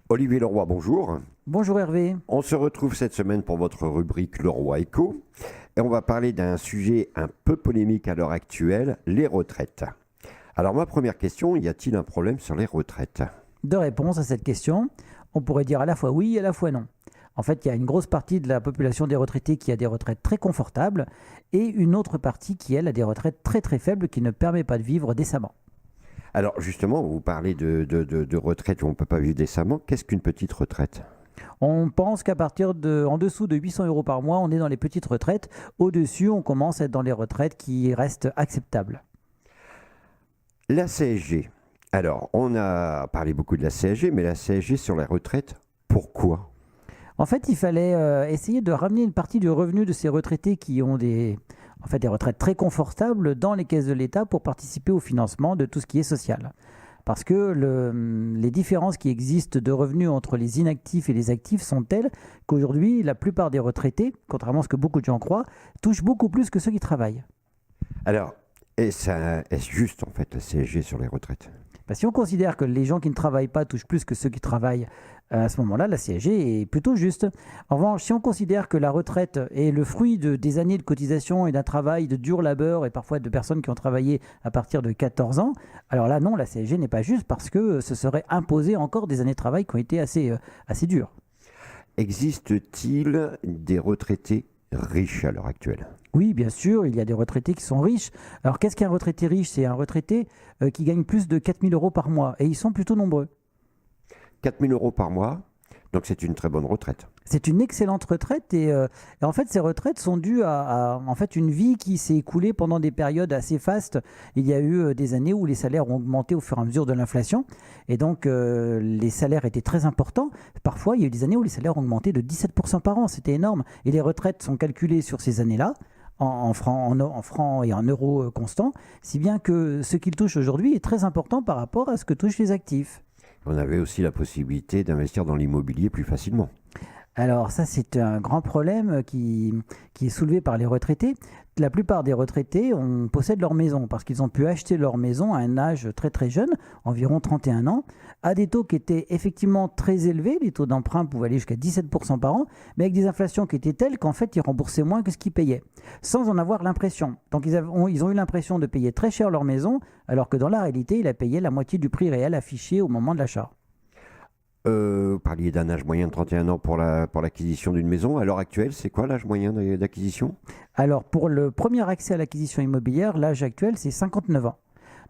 Olivier Leroy, bonjour. Bonjour Hervé. On se retrouve cette semaine pour votre rubrique Leroy Éco et on va parler d'un sujet un peu polémique à l'heure actuelle, les retraites. Alors ma première question, y a-t-il un problème sur les retraites? Deux réponses à cette question. On pourrait dire à la fois oui et à la fois non. En fait, il y a une grosse partie de la population des retraités qui a des retraites très confortables et une autre partie qui, elle, a des retraites très très faibles qui ne permet pas de vivre décemment. Alors justement, vous parlez de retraite où on ne peut pas vivre décemment. Qu'est-ce qu'une petite retraite? On pense qu'à partir en dessous de 800 euros par mois, on est dans les petites retraites. Au-dessus, on commence à être dans les retraites qui restent acceptables. La CSG. Alors, on a parlé beaucoup de la CSG, mais la CSG sur la retraite, pourquoi? En fait, il fallait essayer de ramener une partie du revenu de ces retraités qui ont des retraites très confortables dans les caisses de l'État pour participer au financement de tout ce qui est social. Parce que les différences qui existent de revenus entre les inactifs et les actifs sont telles qu'aujourd'hui, la plupart des retraités, contrairement à ce que beaucoup de gens croient, touchent beaucoup plus que ceux qui travaillent. Alors, est-ce juste en fait la CSG sur les retraites? Si on considère que les gens qui ne travaillent pas touchent plus que ceux qui travaillent, à ce moment-là, la CSG est plutôt juste. En revanche, si on considère que la retraite est le fruit des années de cotisation et d'un travail de dur labeur et parfois de personnes qui ont travaillé à partir de 14 ans, alors là, non, la CSG n'est pas juste parce que ce serait imposer encore des années de travail qui ont été assez dures. Existe-t-il des retraités riches à l'heure actuelle? Oui, bien sûr, il y a des retraités qui sont riches. Alors, qu'est-ce qu'un retraité riche? C'est un retraité qui gagne plus de 4 000 euros par mois et ils sont plutôt nombreux. 4 000 euros par mois, donc c'est une très bonne retraite. C'est une excellente retraite et en fait ces retraites sont dues à en fait une vie qui s'est écoulée pendant des périodes assez fastes. Il y a eu des années où les salaires ont augmenté au fur et à mesure de l'inflation et donc les salaires étaient très importants. Parfois il y a eu des années où les salaires ont augmenté de 17% par an, c'était énorme. Et les retraites sont calculées sur ces années-là en francs et en euros constants, si bien que ce qu'ils touchent aujourd'hui est très important par rapport à ce que touchent les actifs. On avait aussi la possibilité d'investir dans l'immobilier plus facilement. Alors ça, c'est un grand problème qui est soulevé par les retraités. La plupart des retraités possèdent leur maison parce qu'ils ont pu acheter leur maison à un âge très très jeune, environ 31 ans, à des taux qui étaient effectivement très élevés. Les taux d'emprunt pouvaient aller jusqu'à 17% par an, mais avec des inflations qui étaient telles qu'en fait, ils remboursaient moins que ce qu'ils payaient, sans en avoir l'impression. Donc ils ont eu l'impression de payer très cher leur maison, alors que dans la réalité, ils a payé la moitié du prix réel affiché au moment de l'achat. Vous parliez d'un âge moyen de 31 ans pour l'acquisition d'une maison. À l'heure actuelle, c'est quoi l'âge moyen d'acquisition? Alors, pour le premier accès à l'acquisition immobilière, l'âge actuel, c'est 59 ans.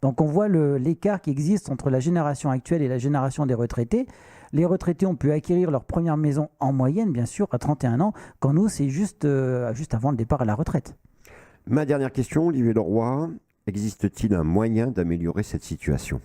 Donc, on voit l'écart qui existe entre la génération actuelle et la génération des retraités. Les retraités ont pu acquérir leur première maison en moyenne, bien sûr, à 31 ans, quand nous, c'est juste avant le départ à la retraite. Ma dernière question, Olivier Leroy. Existe-t-il un moyen d'améliorer cette situation?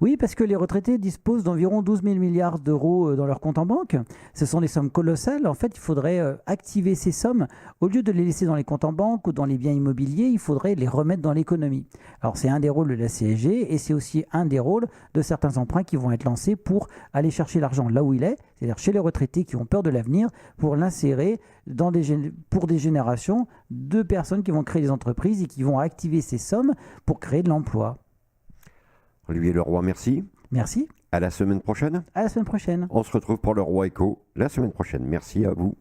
Oui, parce que les retraités disposent d'environ 12 000 milliards d'euros dans leur compte en banque. Ce sont des sommes colossales. En fait, il faudrait activer ces sommes. Au lieu de les laisser dans les comptes en banque ou dans les biens immobiliers, il faudrait les remettre dans l'économie. Alors, c'est un des rôles de la CSG et c'est aussi un des rôles de certains emprunts qui vont être lancés pour aller chercher l'argent là où il est, c'est-à-dire chez les retraités qui ont peur de l'avenir, pour l'insérer pour des générations de personnes qui vont créer des entreprises et qui vont activer ces sommes pour créer de l'emploi. Olivier Leroy, merci. Merci. À la semaine prochaine. À la semaine prochaine. On se retrouve pour le Roi Éco la semaine prochaine. Merci à vous.